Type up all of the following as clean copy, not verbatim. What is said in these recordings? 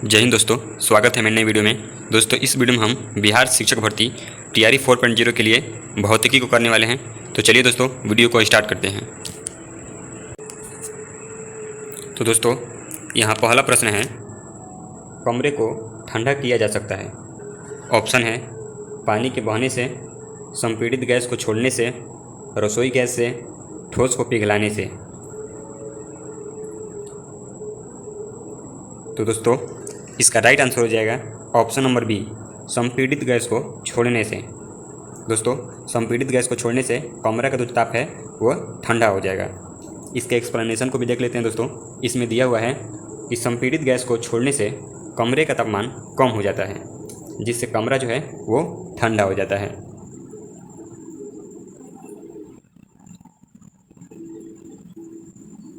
जय हिंद दोस्तों, स्वागत है मेरे नई वीडियो में। दोस्तों इस वीडियो में हम बिहार शिक्षक भर्ती टीआरई 4.0 के लिए भौतिकी को करने वाले हैं। तो चलिए दोस्तों वीडियो को स्टार्ट करते हैं। तो दोस्तों यहाँ पहला प्रश्न है, कमरे को ठंडा किया जा सकता है। ऑप्शन है पानी के बहने से, संपीड़ित गैस को छोड़ने से, रसोई गैस से, ठोस को पिघलाने से। तो दोस्तों इसका राइट आंसर हो जाएगा ऑप्शन नंबर बी, संपीड़ित गैस को छोड़ने से। दोस्तों संपीड़ित गैस को छोड़ने से कमरा का जो ताप है वो ठंडा हो जाएगा। इसके एक्सप्लेनेशन को भी देख लेते हैं। दोस्तों इसमें दिया हुआ है कि संपीड़ित गैस को छोड़ने से कमरे का तापमान कम हो जाता है, जिससे कमरा जो है वो ठंडा हो जाता है।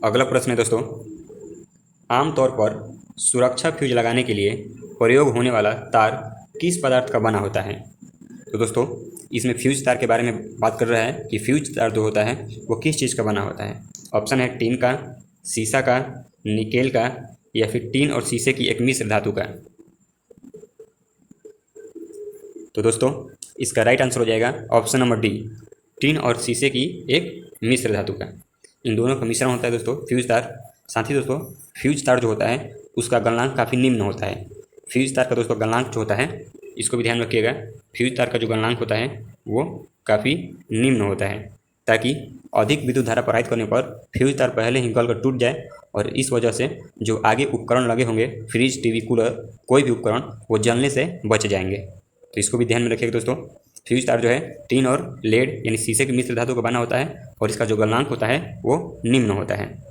अगला प्रश्न है दोस्तों, आमतौर पर सुरक्षा फ्यूज लगाने के लिए प्रयोग होने वाला तार किस पदार्थ का बना होता है। तो दोस्तों इसमें फ्यूज तार के बारे में बात कर रहा है कि फ्यूज तार जो होता है वो किस चीज़ का बना होता है। ऑप्शन है टीन का, सीसा का, निकेल का, या फिर टीन और शीशे की एक मिश्र धातु का। तो दोस्तों इसका राइट आंसर हो जाएगा ऑप्शन नंबर डी, टीन और शीशे की एक मिश्र धातु का। इन दोनों का मिश्रण होता है दोस्तों फ्यूज तार। साथ ही दोस्तों फ्यूज तार जो होता है उसका गलनांक काफ़ी निम्न होता है। फ्यूज तार का दोस्तों गलनांक जो होता है, इसको भी ध्यान रखिएगा, फ्यूज तार का जो गलनांक होता है वो काफ़ी निम्न होता है, ताकि अधिक विद्युत धारा प्रवाहित करने पर फ्यूज तार पहले ही गल कर टूट जाए और इस वजह से जो आगे उपकरण लगे होंगे, फ्रिज, टीवी, कूलर, कोई भी उपकरण, वो जलने से बच जाएंगे। तो इसको भी ध्यान में रखिएगा दोस्तों। फ्यूज तार जो है टीन और लेड यानी शीशे की मिश्र धातु का बना होता है और इसका जो गलनांक होता है वो निम्न होता है।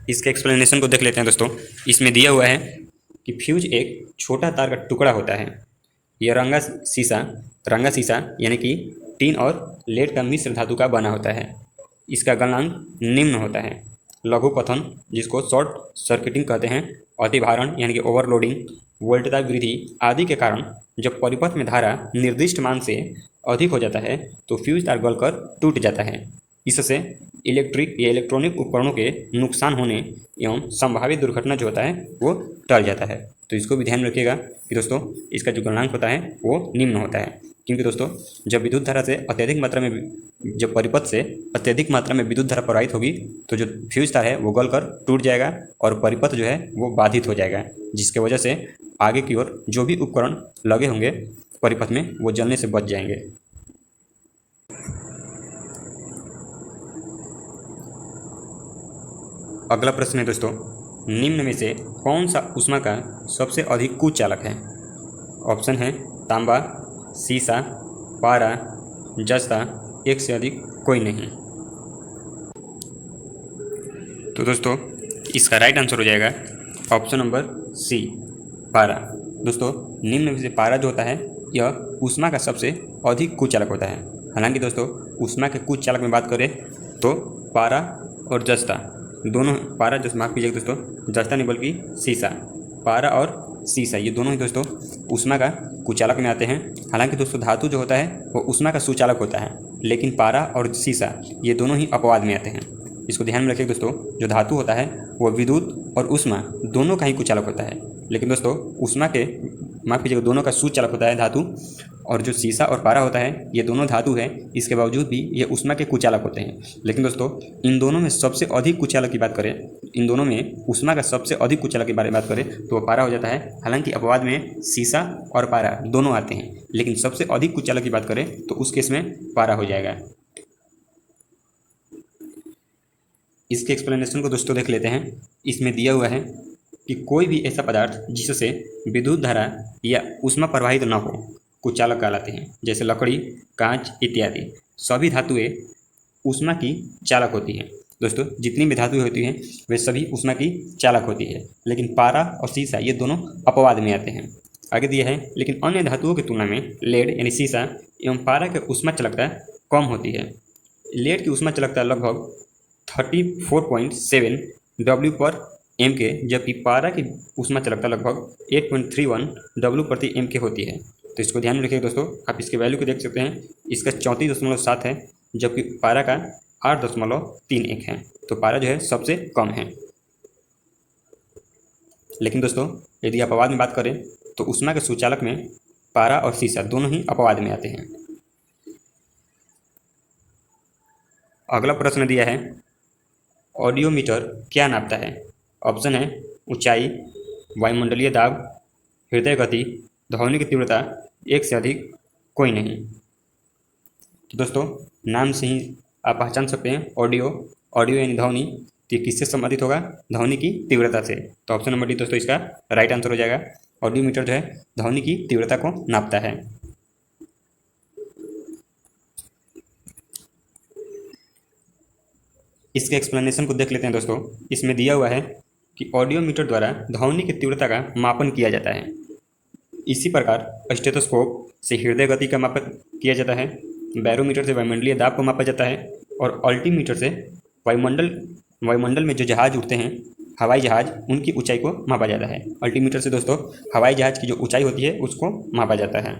इसके एक्सप्लेनेशन को देख लेते हैं दोस्तों। इसमें दिया हुआ है कि फ्यूज एक छोटा तार का टुकड़ा होता है। यह रंगा शीशा यानी कि टीन और लेड का मिश्र धातु का बना होता है। इसका गलनांक निम्न होता है। लघु पतन, जिसको शॉर्ट सर्किटिंग कहते हैं, अतिभारण यानी कि ओवरलोडिंग, वोल्टता वृद्धि आदि के कारण जब परिपथ में धारा निर्दिष्ट मान से अधिक हो जाता है तो फ्यूज तार गलकर टूट जाता है। इससे इलेक्ट्रिक या इलेक्ट्रॉनिक उपकरणों के नुकसान होने एवं संभावित दुर्घटना जो होता है वो टल जाता है। तो इसको भी ध्यान रखिएगा कि दोस्तों इसका जो गलनांक होता है वो निम्न होता है, क्योंकि दोस्तों जब विद्युत धारा से अत्यधिक मात्रा में, जब परिपथ से अत्यधिक मात्रा में विद्युत धारा प्रवाहित होगी तो जो फ्यूज तार है वो गलकर टूट जाएगा और परिपथ जो है वो बाधित हो जाएगा, जिसके वजह से आगे की ओर जो भी उपकरण लगे होंगे परिपथ में वो जलने से बच जाएंगे। अगला प्रश्न है दोस्तों, निम्न में से कौन सा ऊष्मा का सबसे अधिक कुचालक है। ऑप्शन है तांबा, सीसा, पारा, जस्ता, एक से अधिक कोई नहीं। तो दोस्तों इसका राइट आंसर हो जाएगा ऑप्शन नंबर सी, पारा। दोस्तों निम्न में से पारा जो होता है यह ऊष्मा का सबसे अधिक कुचालक होता है। हालांकि दोस्तों ऊष्मा के कुचालक में बात करें तो पारा और जस्ता दोनों, पारा जो माफ़ कीजिएगा दोस्तों, जस्ता नहीं बल्कि सीसा, पारा और सीसा ये दोनों ही दोस्तों ऊष्मा का कुचालक में आते हैं। हालांकि दोस्तों धातु जो होता है वो ऊष्मा का सुचालक होता है, लेकिन पारा और सीसा ये दोनों ही अपवाद में आते हैं। इसको ध्यान में रखिए दोस्तों, जो धातु होता है वो विद्युत और ऊष्मा दोनों का ही कुचालक होता है, लेकिन दोस्तों ऊष्मा के, माफ़ कीजिएगा, दोनों का सुचालक होता है धातु, और जो सीसा और पारा होता है ये दोनों धातु है, इसके बावजूद भी ये ऊष्मा के कुचालक होते हैं। लेकिन दोस्तों इन दोनों में सबसे अधिक कुचालक की बात करें, इन दोनों में ऊष्मा का सबसे अधिक कुचालक के बारे में बात करें तो वो पारा हो जाता है। हालांकि अपवाद में सीसा और पारा दोनों आते हैं, लेकिन सबसे अधिक कुचालक की बात करें तो उस केस में पारा हो जाएगा। इसके एक्सप्लेनेशन को दोस्तों देख लेते हैं। इसमें दिया हुआ है कि कोई भी ऐसा पदार्थ जिससे विद्युत धारा या ऊष्मा प्रवाहित न हो कुचालक कहलाते हैं, जैसे लकड़ी, कांच इत्यादि। सभी धातुएं ऊष्मा की चालक होती हैं। दोस्तों जितनी भी धातुएं होती हैं वे सभी ऊष्मा की चालक होती है, लेकिन पारा और सीसा ये दोनों अपवाद में आते हैं। आगे दिया है, लेकिन अन्य धातुओं की तुलना में लेड यानी सीसा एवं पारा की ऊष्मा चालकता कम होती है। लेड की ऊष्मा चालकता लगभग 34.7 W/m, जबकि पारा की ऊष्मा चालकता लगभग 8.31 W/m होती है। तो इसको ध्यान में रखिएगा दोस्तों। आप इसके वैल्यू को देख सकते हैं, इसका 34.7 है, जबकि पारा का 8.31 है। तो पारा जो है सबसे कम है। लेकिन दोस्तों यदि अपवाद में बात करें तो ऊष्मा के सुचालक में पारा और सीसा दोनों ही अपवाद में आते हैं। अगला प्रश्न दिया है, ऑडियोमीटर क्या नापता है? ऑप्शन है ऊंचाई, वायुमंडलीय दाब, हृदय गति, ध्वनि की तीव्रता, एक से अधिक, कोई नहीं। तो दोस्तों नाम से ही आप पहचान सकते हैं ऑडियो यानी ध्वनि, तो किससे संबंधित होगा? ध्वनि की तीव्रता से। तो ऑप्शन नंबर डी दोस्तों इसका राइट आंसर हो जाएगा। ऑडियोमीटर जो है ध्वनि की तीव्रता को नापता है। इसके एक्सप्लेनेशन को देख लेते हैं दोस्तों। इसमें दिया हुआ है कि ऑडियोमीटर द्वारा ध्वनि की तीव्रता का मापन किया जाता है। इसी प्रकार स्टेथोस्कोप से हृदय गति का मापन किया जाता है, बैरोमीटर से वायुमंडलीय दाब को मापा जाता है, और अल्टीमीटर से वायुमंडल में जो जहाज उड़ते हैं, हवाई जहाज, उनकी ऊंचाई को मापा जाता है। अल्टीमीटर से दोस्तों हवाई जहाज की जो ऊंचाई होती है उसको मापा जाता है।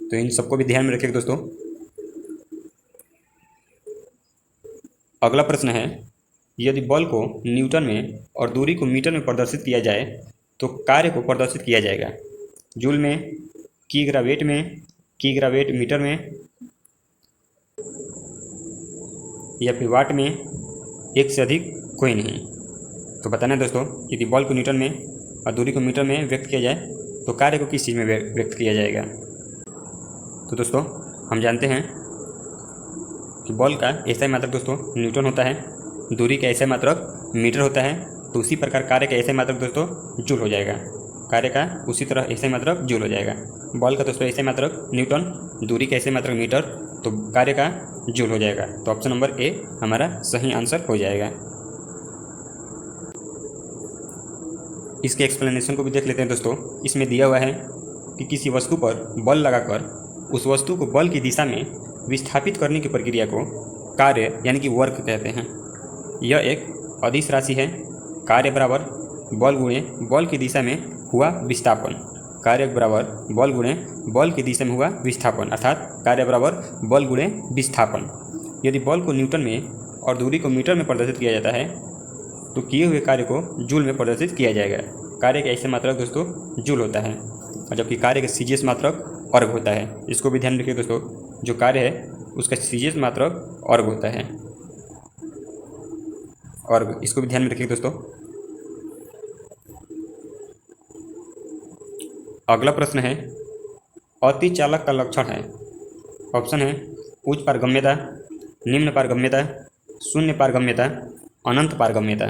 तो इन सबको भी ध्यान में रखिएगा दोस्तों। अगला प्रश्न है, यदि बल को न्यूटन में और दूरी को मीटर में प्रदर्शित किया जाए तो कार्य को प्रदर्शित किया जाएगा जूल में, किग्रावेट में, किग्रावेट मीटर में, या फिर वाट में, एक से अधिक, कोई नहीं। तो बताना है दोस्तों, यदि बल को न्यूटन में और दूरी को मीटर में व्यक्त किया जाए तो कार्य को किस चीज़ में व्यक्त किया जाएगा? तो दोस्तों हम जानते हैं कि बल का ऐसा मात्रक दोस्तों न्यूटन होता है, दूरी का ऐसा मात्रक मीटर होता है, तो उसी प्रकार कार्य का ऐसा मात्रक दोस्तों जूल हो जाएगा। कार्य का उसी तरह ऐसा मात्रक जूल हो जाएगा। बल का दोस्तों ऐसा मात्रक न्यूटन, दूरी का ऐसा मात्रक मीटर, तो कार्य का जूल हो जाएगा। तो ऑप्शन नंबर ए हमारा सही आंसर हो जाएगा। इसके एक्सप्लेनेशन को भी देख लेते हैं दोस्तों। इसमें दिया हुआ है कि किसी वस्तु पर बल लगाकर उस वस्तु को बल की दिशा में विस्थापित करने की प्रक्रिया को कार्य यानी कि वर्क कहते हैं। यह एक अदिश राशि है। कार्य बराबर बल गुणे बल की दिशा में हुआ विस्थापन। कार्य बराबर बल गुणे बल की दिशा में हुआ विस्थापन, अर्थात कार्य बराबर बल गुणे विस्थापन। यदि बल को न्यूटन में और दूरी को मीटर में प्रदर्शित किया जाता है तो किए हुए कार्य को जूल में प्रदर्शित किया जाएगा। कार्य का ऐसे मात्रक दोस्तों जूल होता है, और जबकि कार्य का सीजीएस मात्रक अर्ग होता है। इसको भी ध्यान रखिए दोस्तों, जो कार्य है उसका सीजीएस मात्रक अर्ग होता है। और इसको भी ध्यान में रखिए दोस्तों। अगला प्रश्न है, अतिचालक का लक्षण है। ऑप्शन है उच्च पारगम्यता, निम्न पारगम्यता, शून्य पारगम्यता, अनंत पारगम्यता।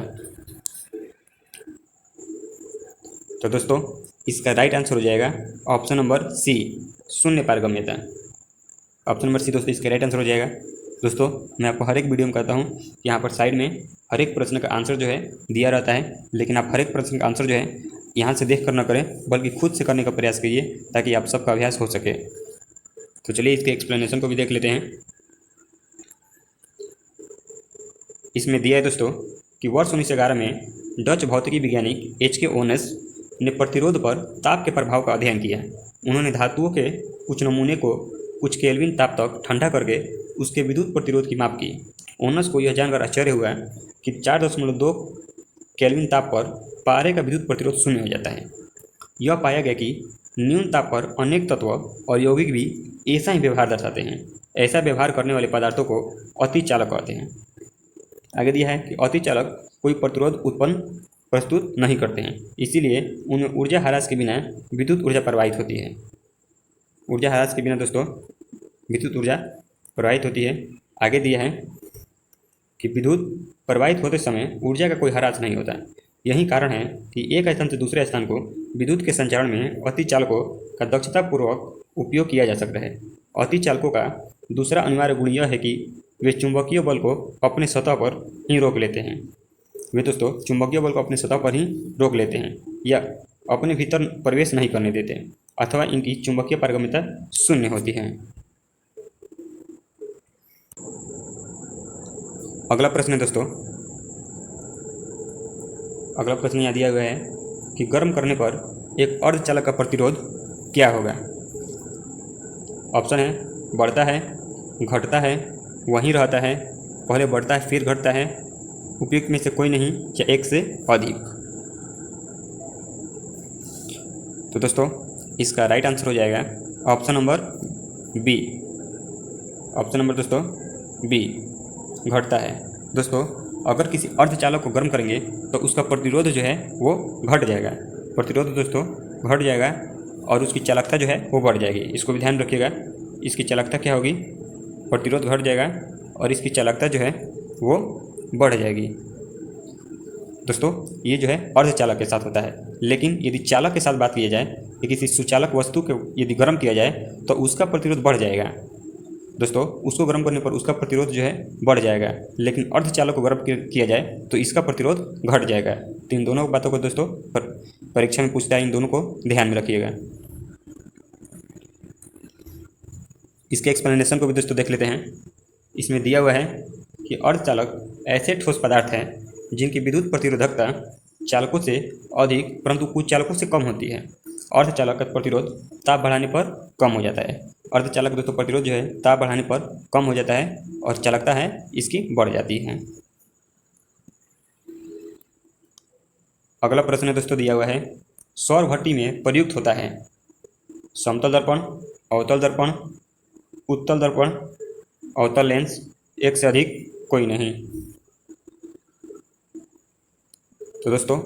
तो दोस्तों इसका राइट आंसर हो जाएगा ऑप्शन नंबर सी, शून्य पारगम्यता। ऑप्शन नंबर सी दोस्तों इसका राइट आंसर हो जाएगा। दोस्तों मैं आपको हर एक वीडियो में कहता हूँ कि यहाँ पर साइड में हर एक प्रश्न का आंसर जो है दिया रहता है, लेकिन आप हर एक प्रश्न का आंसर जो है यहाँ से देख कर न करें, बल्कि खुद से करने का प्रयास कीजिए ताकि आप सबका अभ्यास हो सके। तो चलिए इसके एक्सप्लेनेशन को भी देख लेते हैं। इसमें दिया है दोस्तों कि वर्ष 1911 में डच भौतिकी वैज्ञानिक H.K. ओनस ने प्रतिरोध पर ताप के प्रभाव का अध्ययन किया। उन्होंने धातुओं के कुछ नमूने को कुछ केल्विन ताप तक ठंडा करके उसके विद्युत प्रतिरोध की माप की। ओनस को यह जानकर आश्चर्य हुआ कि 4.2 केल्विन ताप पर पारे का विद्युत प्रतिरोध शून्य हो जाता है। यह पाया गया कि न्यून ताप पर अनेक तत्व और यौगिक भी ऐसा ही व्यवहार दर्शाते हैं। ऐसा व्यवहार करने वाले पदार्थों को अतिचालक कहते हैं। आगे दिया है कि अतिचालक कोई प्रतिरोध प्रस्तुत नहीं करते हैं, इसीलिए उनमें ऊर्जा ह्रास के बिना विद्युत ऊर्जा प्रवाहित होती है। ऊर्जा ह्रास के बिना दोस्तों विद्युत ऊर्जा प्रवाहित होती है। आगे दिया है कि विद्युत प्रवाहित होते समय ऊर्जा का कोई ह्रास नहीं होता। यही कारण है कि एक स्थान से दूसरे स्थान को विद्युत के संचरण में अतिचालकों का दक्षतापूर्वक उपयोग किया जा सकता है। अतिचालकों का दूसरा अनिवार्य गुण यह है कि वे चुंबकीय बल को अपने सतह पर ही रोक लेते हैं। वे दोस्तों चुंबकीय बल को अपने सतह पर ही रोक लेते हैं या अपने भीतर प्रवेश नहीं करने देते, अथवा इनकी चुंबकीय पारगम्यता शून्य होती है। अगला प्रश्न है दोस्तों, अगला प्रश्न यहाँ दिया हुआ है कि गर्म करने पर एक अर्धचालक का प्रतिरोध क्या होगा। ऑप्शन है बढ़ता है, घटता है, वहीं रहता है, पहले बढ़ता है फिर घटता है, उपयुक्त में से कोई नहीं या एक से अधिक। तो दोस्तों इसका राइट आंसर हो जाएगा option number B. Option number दोस्तों बी, घटता है। दोस्तों अगर किसी अर्धचालक को गर्म करेंगे तो उसका प्रतिरोध जो है वो घट जाएगा, प्रतिरोध दोस्तों घट जाएगा और उसकी चालकता जो है वो बढ़ जाएगी। इसको भी ध्यान रखिएगा, इसकी चालकता क्या होगी, प्रतिरोध घट जाएगा और इसकी चालकता जो है वो बढ़ जाएगी। दोस्तों ये जो है अर्धचालक के साथ होता है, लेकिन यदि चालक के साथ बात की जाए कि किसी सुचालक वस्तु को यदि गर्म किया जाए तो उसका प्रतिरोध बढ़ जाएगा। दोस्तों उसको गर्म करने पर उसका प्रतिरोध जो है बढ़ जाएगा, लेकिन अर्धचालक को गर्म किया जाए तो इसका प्रतिरोध घट जाएगा। तो इन दोनों बातों को दोस्तों परीक्षा में पूछता है, इन दोनों को ध्यान में रखिएगा। इसके एक्सप्लेनेशन को भी दोस्तों देख लेते हैं। इसमें दिया हुआ है कि अर्धचालक ऐसे ठोस पदार्थ हैं जिनकी विद्युत प्रतिरोधकता चालकों से अधिक परंतु कुछ चालकों से कम होती है। अर्धचालक का प्रतिरोध ताप बढ़ाने पर कम हो जाता है। अर्धचालक दोस्तों प्रतिरोध जो है ताप बढ़ाने पर कम हो जाता है और चालकता है इसकी बढ़ जाती है। अगला प्रश्न दोस्तों दिया हुआ है, सौर भट्टी में प्रयुक्त होता है समतल दर्पण, अवतल दर्पण, उत्तल दर्पण, अवतल लेंस, एक से अधिक कोई नहीं। तो दोस्तों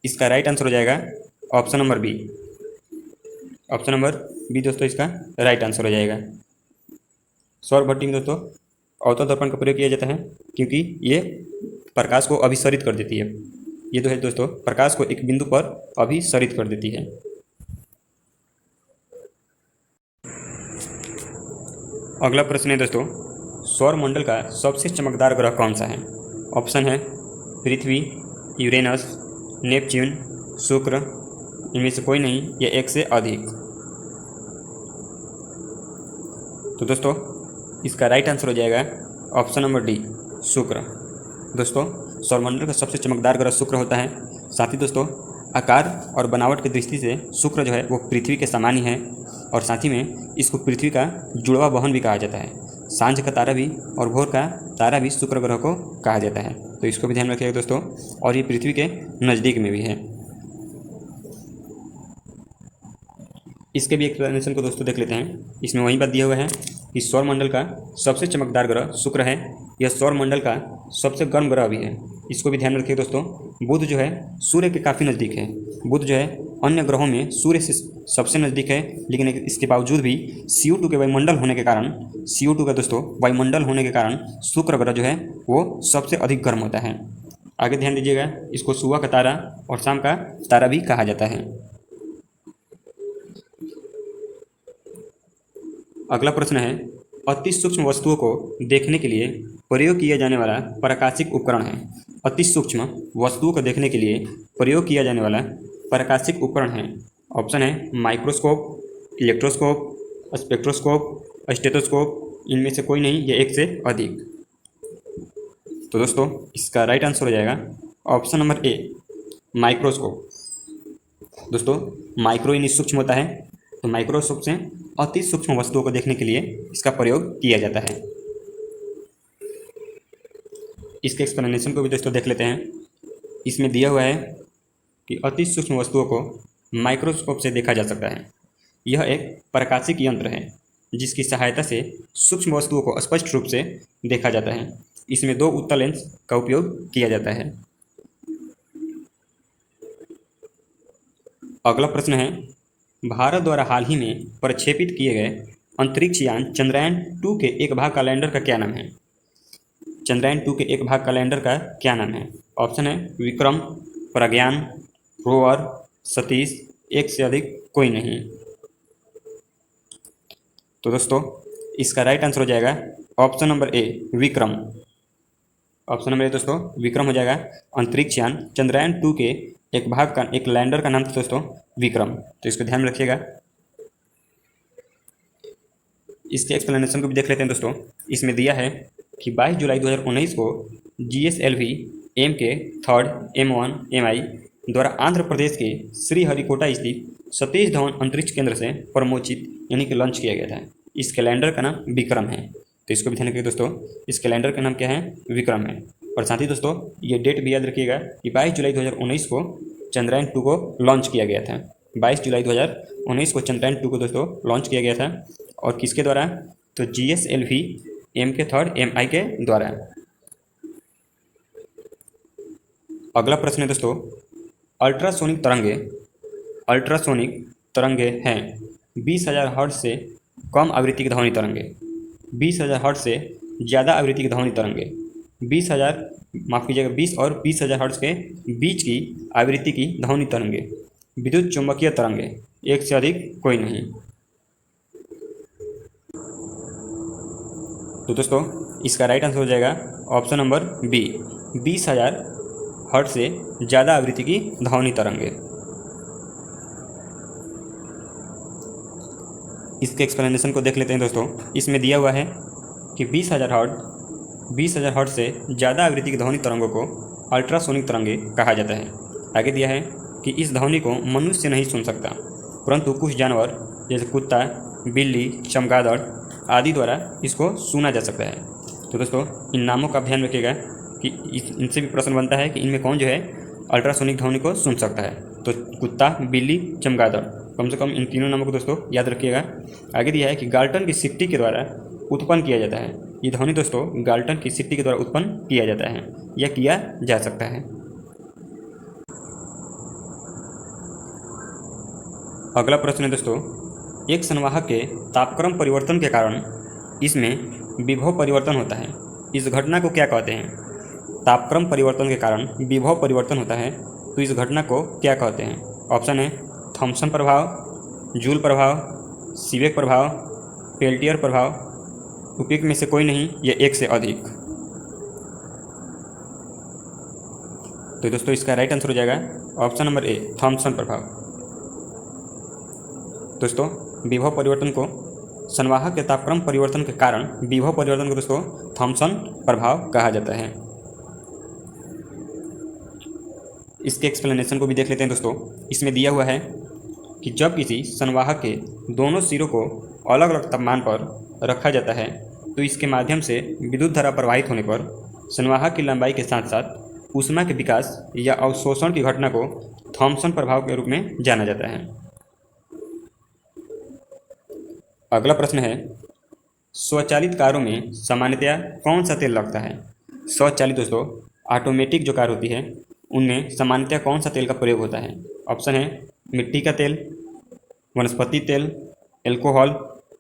इसका राइट आंसर हो जाएगा option number B. Option number B दोस्तों इसका राइट आंसर हो जाएगा। सौर भट्टी में दोस्तों अवतल दर्पण का प्रयोग किया जाता है क्योंकि ये प्रकाश को अभिसरित कर देती है। ये जो है दोस्तों प्रकाश को एक बिंदु पर अभिसरित कर देती है। अगला प्रश्न है दोस्तों, सौर मंडल का सबसे चमकदार ग्रह कौन सा है? ऑप्शन है पृथ्वी, यूरेनस, नेपच्यून, शुक्र, इनमें से कोई नहीं या एक से अधिक। तो दोस्तों इसका राइट आंसर हो जाएगा ऑप्शन नंबर डी, शुक्र। दोस्तों सौरमंडल का सबसे चमकदार ग्रह शुक्र होता है। साथ ही दोस्तों आकार और बनावट की दृष्टि से शुक्र जो है वो पृथ्वी के समान ही है और साथ ही में इसको पृथ्वी का जुड़वा वाहन भी कहा जाता है। सांझ का तारा भी और भोर का तारा भी शुक्र ग्रह को कहा जाता है, तो इसको भी ध्यान रखिएगा दोस्तों। और ये पृथ्वी के नज़दीक में भी है। इसके भी एक्सप्लेनेशन को दोस्तों देख लेते हैं। इसमें वही बात दिया हुआ है कि सौरमंडल का सबसे चमकदार ग्रह शुक्र है। यह सौरमंडल का सबसे गर्म ग्रह भी है। इसको भी ध्यान रखिए दोस्तों। बुध जो है सूर्य के काफ़ी नज़दीक है। बुध जो है अन्य ग्रहों में सूर्य से सबसे नज़दीक है, लेकिन इसके बावजूद भी CO2 के वायुमंडल होने के कारण, CO2 का दोस्तों वायुमंडल होने के कारण शुक्र ग्रह जो है वो सबसे अधिक गर्म होता है। आगे ध्यान दीजिएगा, इसको सुबह का तारा और शाम का तारा भी कहा जाता है। अगला प्रश्न है, अति सूक्ष्म वस्तुओं को देखने के लिए प्रयोग किया जाने वाला प्रकाशिक उपकरण है। अति सूक्ष्म वस्तुओं को देखने के लिए प्रयोग किया जाने वाला प्रकाशिक उपकरण है। ऑप्शन है माइक्रोस्कोप, इलेक्ट्रोस्कोप, स्पेक्ट्रोस्कोप, स्टेथोस्कोप, इनमें से कोई नहीं या एक से अधिक। तो दोस्तों इसका राइट आंसर हो जाएगा ऑप्शन नंबर ए, माइक्रोस्कोप। दोस्तों माइक्रो यानी सूक्ष्म होता है, तो माइक्रोस्कोप से अति सूक्ष्म वस्तुओं को देखने के लिए इसका प्रयोग किया जाता है। इसके एक्सप्लेनेशन को भी दोस्तों देख लेते हैं। इसमें दिया हुआ है कि अति सूक्ष्म वस्तुओं को माइक्रोस्कोप से देखा जा सकता है। यह एक प्रकाशिक यंत्र है जिसकी सहायता से सूक्ष्म वस्तुओं को स्पष्ट रूप से देखा जाता है। इसमें 2 उत्तल लेंस का उपयोग किया जाता है। अगला प्रश्न है, भारत द्वारा हाल ही में प्रक्षेपित किए गए अंतरिक्ष यान चंद्रयान-2 के एक भाग का लैंडर का क्या नाम है? चंद्रयान-2 के एक भाग का लैंडर का क्या नाम है? ऑप्शन है विक्रम, प्रज्ञान, रोवर, सतीश, एक से अधिक कोई नहीं। तो दोस्तों इसका राइट आंसर हो जाएगा option number A, Vikram. Option number A दोस्तों विक्रम हो जाएगा। अंतरिक्ष यान चंद्रयान-2 के एक भाग का, एक लैंडर का नाम था दोस्तों विक्रम, तो इसको ध्यान रखिएगा। इसके एक्सप्लेनेशन को भी देख लेते हैं दोस्तों। इसमें दिया है कि 22 जुलाई 2019 को GSLV MK-3 M1 MI द्वारा आंध्र प्रदेश के श्रीहरिकोटा स्थित सतीश धवन अंतरिक्ष केंद्र से प्रमोचित यानी कि लॉन्च किया गया था। इस कैलेंडर का नाम विक्रम है। तो इसको भी ध्यान रखिए दोस्तों। इस कैलेंडर का नाम क्या है? विक्रम है। और साथ ही दोस्तों ये डेट भी याद रखिएगा कि 22 जुलाई 2019 को चंद्रयान 2 को लॉन्च किया गया था। 22 जुलाई 2019 को चंद्रयान 2 को दोस्तों लॉन्च किया गया था। और किसके द्वारा? तो GSLV Mk3 के द्वारा। अगला प्रश्न है दोस्तों, अल्ट्रासोनिक तरंगे हैं 20,000 हर्ट्ज से कम आवृत्ति की ध्वनि तरंगे, 20,000 हर्ट्ज से ज़्यादा आवृत्ति की ध्वनि तरंगे, 20 और 20,000 हर्ट्ज के बीच की आवृत्ति की ध्वनि तरंगे, विद्युत चुंबकीय तरंगे, एक से अधिक कोई नहीं। तो दोस्तों इसका राइट आंसर हो जाएगा ऑप्शन नंबर बी, 20,000 हर्ट्ज से ज़्यादा आवृत्ति की ध्वनि तरंगे। इसके एक्सप्लेनेशन को देख लेते हैं दोस्तों। इसमें दिया हुआ है कि 20,000 हर्ट्ज से ज़्यादा आवृत्ति की ध्वनि तरंगों को अल्ट्रासोनिक तरंगे कहा जाता है। आगे दिया है कि इस ध्वनि को मनुष्य नहीं सुन सकता, परंतु कुछ जानवर जैसे कुत्ता, बिल्ली, चमगादड़ आदि द्वारा इसको सुना जा सकता है। तो दोस्तों इन नामों का ध्यान रखिएगा कि इनसे भी प्रश्न बनता है कि इनमें कौन जो है अल्ट्रासोनिक ध्वनि को सुन सकता है। तो कुत्ता, बिल्ली, चमगादड़, कम से कम इन तीनों नामों को दोस्तों याद रखिएगा। आगे दिया है कि गाल्टन की सिट्टी के द्वारा उत्पन्न किया जाता है। ये ध्वनि दोस्तों गाल्टन की सिट्टी के द्वारा उत्पन्न किया जाता है या किया जा सकता है। अगला प्रश्न है दोस्तों, एक संवाहक के तापक्रम परिवर्तन के कारण इसमें विभव परिवर्तन होता है। इस घटना को क्या कहते हैं? तापक्रम परिवर्तन के कारण विभव परिवर्तन होता है, तो इस घटना को क्या कहते हैं? ऑप्शन है थॉम्सन प्रभाव, जूल प्रभाव, सीबेक प्रभाव, पेल्टियर प्रभाव, उपयुक्त में से कोई नहीं या एक से अधिक। तो दोस्तों इसका राइट आंसर हो जाएगा ऑप्शन नंबर ए, थॉम्सन प्रभाव। दोस्तों विभव परिवर्तन को संवाहक के तापक्रम परिवर्तन के कारण विभव परिवर्तन को दोस्तों थॉम्सन प्रभाव कहा जाता है। इसके एक्सप्लेनेशन को भी देख लेते हैं दोस्तों। इसमें दिया हुआ है कि जब किसी संवाहक के दोनों सिरों को अलग अलग तापमान पर रखा जाता है तो इसके माध्यम से विद्युत धारा प्रवाहित होने पर संवाहक की लंबाई के साथ साथ ऊष्मा के विकास या अवशोषण की घटना को थॉम्सन प्रभाव के रूप में जाना जाता है। अगला प्रश्न है, स्वचालित कारों में सामान्यतया कौन सा तेल लगता है? स्वचालित दोस्तों ऑटोमेटिक जो कार होती है उनमें सामान्यतया कौन सा तेल का प्रयोग होता है? ऑप्शन है मिट्टी का तेल, वनस्पति तेल, एल्कोहल,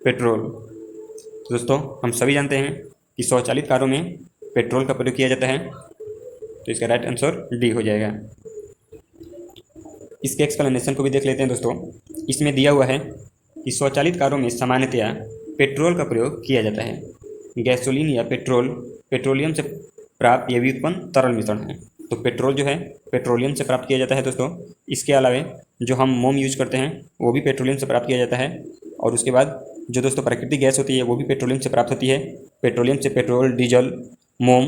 पेट्रोल। तो दोस्तों हम सभी जानते हैं कि स्वचालित कारों में पेट्रोल का प्रयोग किया जाता है, तो इसका राइट आंसर डी हो जाएगा। इसके एक्सप्लेनेशन को भी देख लेते हैं दोस्तों। इसमें दिया हुआ है कि स्वचालित कारों में सामान्यतया पेट्रोल का प्रयोग किया जाता है। गैसोलीन या पेट्रोलियम से प्राप्त यह व्युत्पन्न तरल मिश्रण है। तो पेट्रोल जो है पेट्रोलियम से प्राप्त किया जाता है दोस्तों। इसके अलावा जो हम मोम यूज करते हैं वो भी पेट्रोलियम से प्राप्त किया जाता है। और उसके बाद जो दोस्तों प्राकृतिक गैस होती है वो भी पेट्रोलियम से प्राप्त होती है। पेट्रोलियम से पेट्रोल, डीजल, मोम,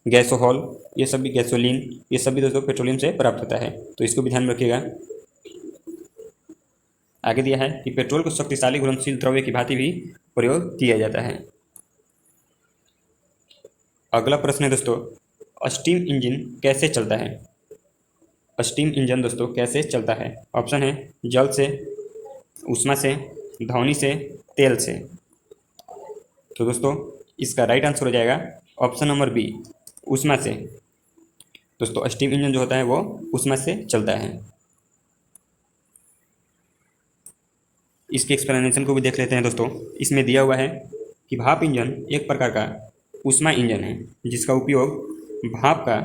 गैसोहॉल, ये सब भी गैसोलीन, ये सब भी दोस्तों पेट्रोलियम से प्राप्त होता है। तो इसको भी ध्यान में रखिएगा। आगे दिया है कि पेट्रोल को शक्तिशाली घुलनशील द्रव्य की भांति भी प्रयोग किया जाता है। अगला प्रश्न है दोस्तों, स्टीम इंजन कैसे चलता है? स्टीम इंजन दोस्तों कैसे चलता है? ऑप्शन है जल से, ऊष्मा से, ध्वनि से, तेल से। तो दोस्तों इसका राइट आंसर हो जाएगा ऑप्शन नंबर बी, ऊष्मा से। दोस्तों स्टीम इंजन जो होता है वो ऊष्मा से चलता है। इसके एक्सप्लेनेशन को भी देख लेते हैं दोस्तों। इसमें दिया हुआ है कि भाप इंजन एक प्रकार का ऊष्मा इंजन है जिसका उपयोग भाप का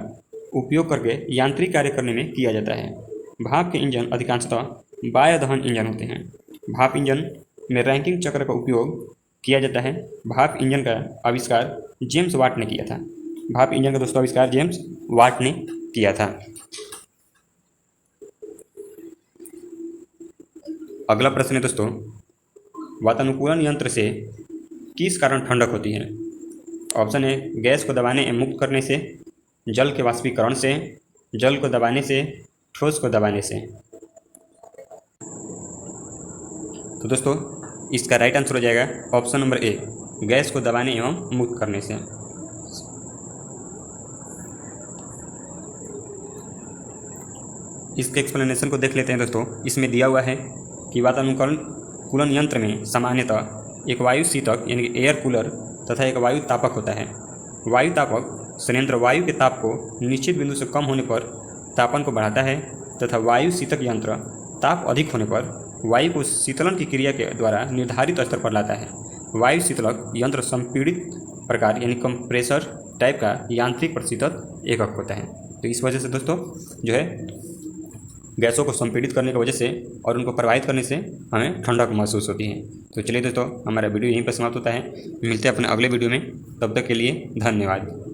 उपयोग करके यांत्रिक कार्य करने में किया जाता है। भाप के इंजन अधिकांशतः बाह्य दहन इंजन होते हैं। भाप इंजन में रैंकिंग चक्र का उपयोग किया जाता है। भाप इंजन का आविष्कार जेम्स वाट ने किया था। भाप इंजन का दोस्तों आविष्कार जेम्स वाट ने किया था। अगला प्रश्न है दोस्तों, वातानुकूलन यंत्र से किस कारण ठंडक होती है? ऑप्शन है गैस को दबाने एवं मुक्त करने से, जल के वाष्पीकरण से, जल को दबाने से, ठोस को दबाने से। तो दोस्तों इसका राइट आंसर हो जाएगा ऑप्शन नंबर ए, गैस को दबाने एवं मुक्त करने से। इसके एक्सप्लेनेशन को देख लेते हैं दोस्तों। इसमें दिया हुआ है कि वातानुकूलन यंत्र में सामान्यतः एक वायु शीतक यानी कि एयर कूलर तथा एक वायु तापक होता है। वायु तापक संयंत्र वायु के ताप को निश्चित बिंदु से कम होने पर तापमान को बढ़ाता है तथा वायु शीतक यंत्र ताप अधिक होने पर वायु को शीतलन की क्रिया के द्वारा निर्धारित स्तर पर लाता है। वायु शीतलक यंत्र संपीड़ित प्रकार यानी कंप्रेसर टाइप का यांत्रिक प्रशीतक एकक होता है। तो इस वजह से दोस्तों जो है गैसों को संपीड़ित करने की वजह से और उनको प्रवाहित करने से हमें ठंडक महसूस होती है। तो चलिए दोस्तों, हमारा वीडियो यहीं पर समाप्त होता है। मिलते हैं अपने अगले वीडियो में, तब तक के लिए धन्यवाद।